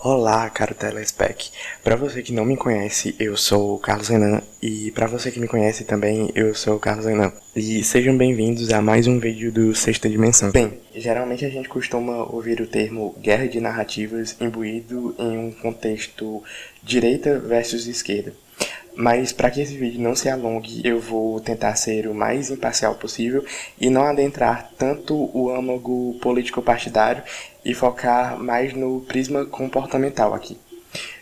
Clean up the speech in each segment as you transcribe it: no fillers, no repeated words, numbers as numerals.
Olá, caro Telespec. Para você que não me conhece, eu sou o Carlos Renan e para você que me conhece também, eu sou o Carlos Renan. E sejam bem-vindos a mais um vídeo do Sexta Dimensão. Bem, geralmente a gente costuma ouvir o termo guerra de narrativas imbuído em um contexto direita versus esquerda. Mas para que esse vídeo não se alongue, eu vou tentar ser o mais imparcial possível e não adentrar tanto o âmago político-partidário e focar mais no prisma comportamental aqui.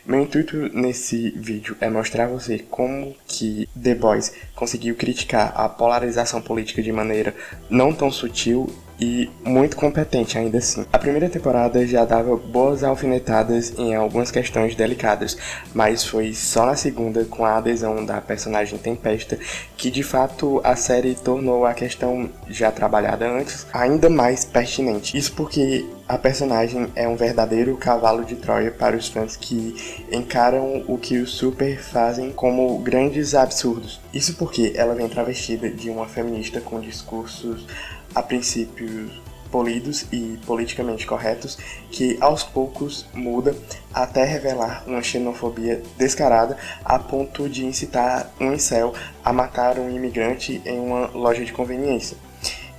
Meu intuito nesse vídeo é mostrar a você como que The Boys conseguiu criticar a polarização política de maneira não tão sutil e muito competente ainda assim. A primeira temporada já dava boas alfinetadas em algumas questões delicadas, mas foi só na segunda, com a adesão da personagem Tempesta, que de fato a série tornou a questão já trabalhada antes ainda mais pertinente. Isso porque a personagem é um verdadeiro cavalo de Troia para os fãs que encaram o que os super fazem como grandes absurdos. Isso porque ela vem travestida de uma feminista com discursos a princípios polidos e politicamente corretos, que aos poucos muda até revelar uma xenofobia descarada a ponto de incitar um incel a matar um imigrante em uma loja de conveniência.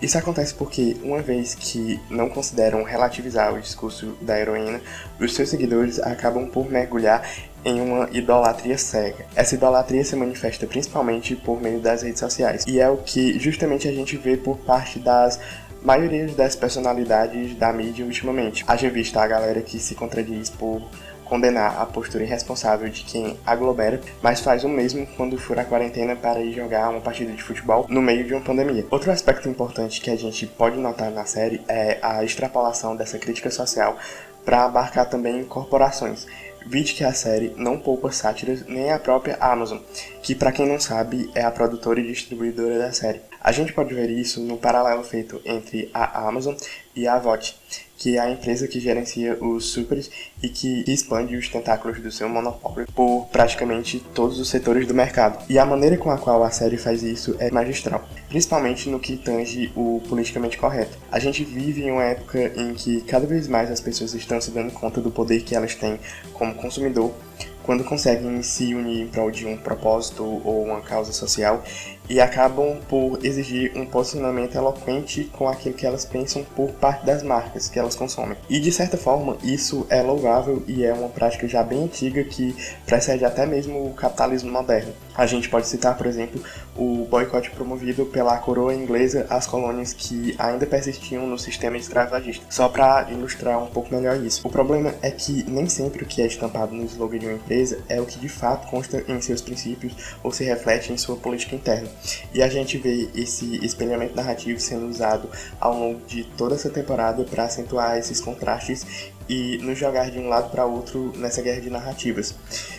Isso acontece porque, uma vez que não consideram relativizar o discurso da heroína, os seus seguidores acabam por mergulhar em uma idolatria cega. Essa idolatria se manifesta principalmente por meio das redes sociais, e é o que justamente a gente vê por parte das maiorias das personalidades da mídia ultimamente. Haja vista a galera que se contradiz por condenar a postura irresponsável de quem aglomera, mas faz o mesmo quando fura a quarentena para ir jogar uma partida de futebol no meio de uma pandemia. Outro aspecto importante que a gente pode notar na série é a extrapolação dessa crítica social para abarcar também corporações. Vide que a série não poupa sátiras nem a própria Amazon, que para quem não sabe é a produtora e distribuidora da série. A gente pode ver isso no paralelo feito entre a Amazon e a VOT, que é a empresa que gerencia os supers e que expande os tentáculos do seu monopólio por praticamente todos os setores do mercado. E a maneira com a qual a série faz isso é magistral, principalmente no que tange o politicamente correto. A gente vive em uma época em que cada vez mais as pessoas estão se dando conta do poder que elas têm como consumidor, quando conseguem se unir em prol de um propósito ou uma causa social e acabam por exigir um posicionamento eloquente com aquilo que elas pensam por parte das marcas que elas consomem. E de certa forma isso é louvável e é uma prática já bem antiga que precede até mesmo o capitalismo moderno. A gente pode citar, por exemplo, o boicote promovido pela coroa inglesa às colônias que ainda persistiam no sistema escravagista. Só para ilustrar um pouco melhor isso. O problema é que nem sempre o que é estampado no slogan de uma empresa é o que de fato consta em seus princípios ou se reflete em sua política interna. E a gente vê esse espelhamento narrativo sendo usado ao longo de toda essa temporada para acentuar esses contrastes e nos jogar de um lado para outro nessa guerra de narrativas.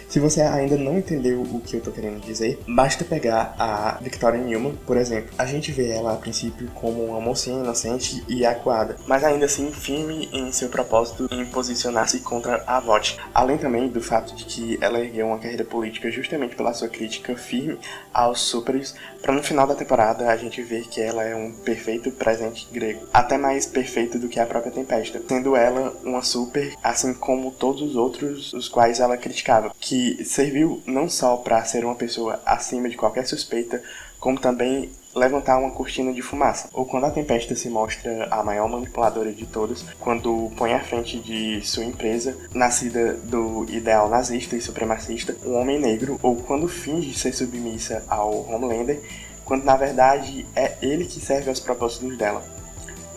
Se você ainda não entendeu o que eu tô querendo dizer, basta pegar a Victoria Newman, por exemplo. A gente vê ela a princípio como uma mocinha inocente e acuada, mas ainda assim firme em seu propósito em posicionar-se contra a VOT. Além também do fato de que ela ergueu uma carreira política justamente pela sua crítica firme aos supers, para no final da temporada a gente ver que ela é um perfeito presente grego, até mais perfeito do que a própria Tempesta, sendo ela uma super, assim como todos os outros os quais ela criticava, que serviu não só para ser uma pessoa acima de qualquer suspeita, como também levantar uma cortina de fumaça. Ou quando a Tempesta se mostra a maior manipuladora de todas, quando põe à frente de sua empresa, nascida do ideal nazista e supremacista, um homem negro, ou quando finge ser submissa ao Homelander, quando na verdade é ele que serve aos propósitos dela.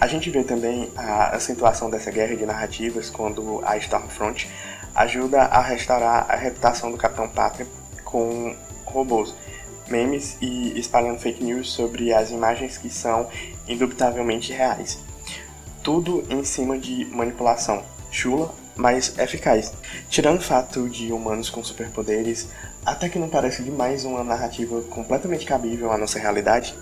A gente vê também a acentuação dessa guerra de narrativas quando a Stormfront ajuda a restaurar a reputação do Capitão Pátria com robôs, memes e espalhando fake news sobre as imagens que são indubitavelmente reais. Tudo em cima de manipulação, chula, mas eficaz. Tirando o fato de humanos com superpoderes, até que não parece demais uma narrativa completamente cabível à nossa realidade.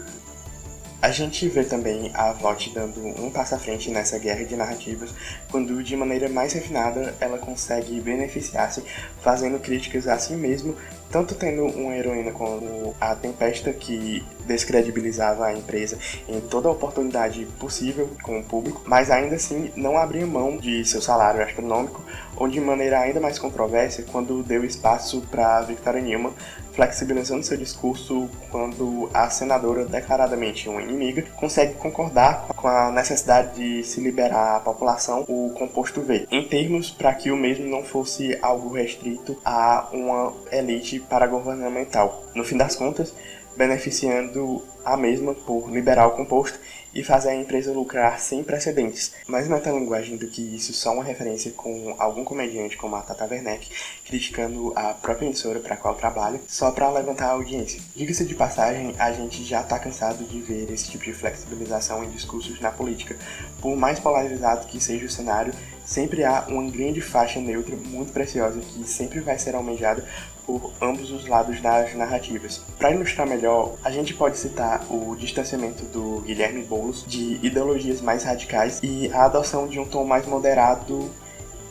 A gente vê também a VOT dando um passo à frente nessa guerra de narrativas, quando de maneira mais refinada ela consegue beneficiar-se fazendo críticas a si mesmo, tanto tendo uma heroína como a Tempesta, que descredibilizava a empresa em toda a oportunidade possível com o público, mas ainda assim não abria mão de seu salário astronômico ou de maneira ainda mais controversa quando deu espaço para Victoria Newman, flexibilizando seu discurso quando a senadora, declaradamente uma inimiga, consegue concordar com a necessidade de se liberar à população o composto V, em termos para que o mesmo não fosse algo restrito a uma elite paragovernamental. No fim das contas, beneficiando a mesma por liberar o composto e fazer a empresa lucrar sem precedentes. Mas na linguagem do que isso só uma referência com algum comediante como a Tata Werneck criticando a própria emissora para a qual trabalha, só para levantar a audiência. Diga-se de passagem, a gente já está cansado de ver esse tipo de flexibilização em discursos na política. Por mais polarizado que seja o cenário, sempre há uma grande faixa neutra muito preciosa que sempre vai ser almejada por ambos os lados das narrativas. Para ilustrar melhor, a gente pode citar o distanciamento do Guilherme Boulos de ideologias mais radicais e a adoção de um tom mais moderado,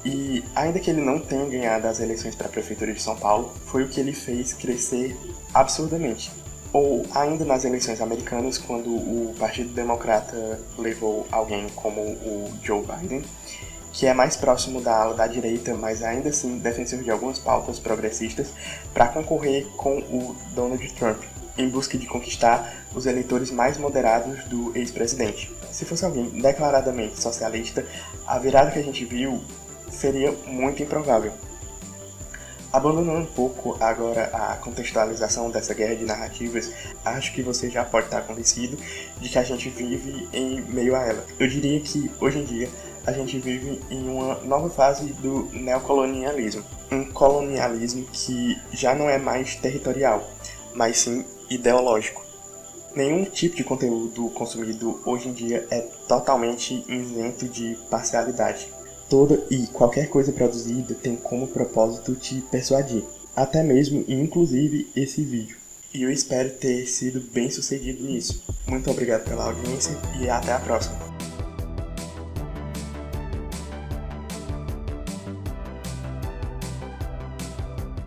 e ainda que ele não tenha ganhado as eleições para a Prefeitura de São Paulo, foi o que ele fez crescer absurdamente. Ou ainda nas eleições americanas, quando o Partido Democrata levou alguém como o Joe Biden, que é mais próximo da ala da direita, mas ainda assim defensor de algumas pautas progressistas, para concorrer com o Donald Trump, em busca de conquistar os eleitores mais moderados do ex-presidente. Se fosse alguém declaradamente socialista, a virada que a gente viu seria muito improvável. Abandonando um pouco agora a contextualização dessa guerra de narrativas, acho que você já pode estar convencido de que a gente vive em meio a ela. Eu diria que, hoje em dia, a gente vive em uma nova fase do neocolonialismo. Um colonialismo que já não é mais territorial, mas sim ideológico. Nenhum tipo de conteúdo consumido hoje em dia é totalmente isento de parcialidade. Toda e qualquer coisa produzida tem como propósito te persuadir, até mesmo e inclusive esse vídeo. E eu espero ter sido bem sucedido nisso. Muito obrigado pela audiência e até a próxima.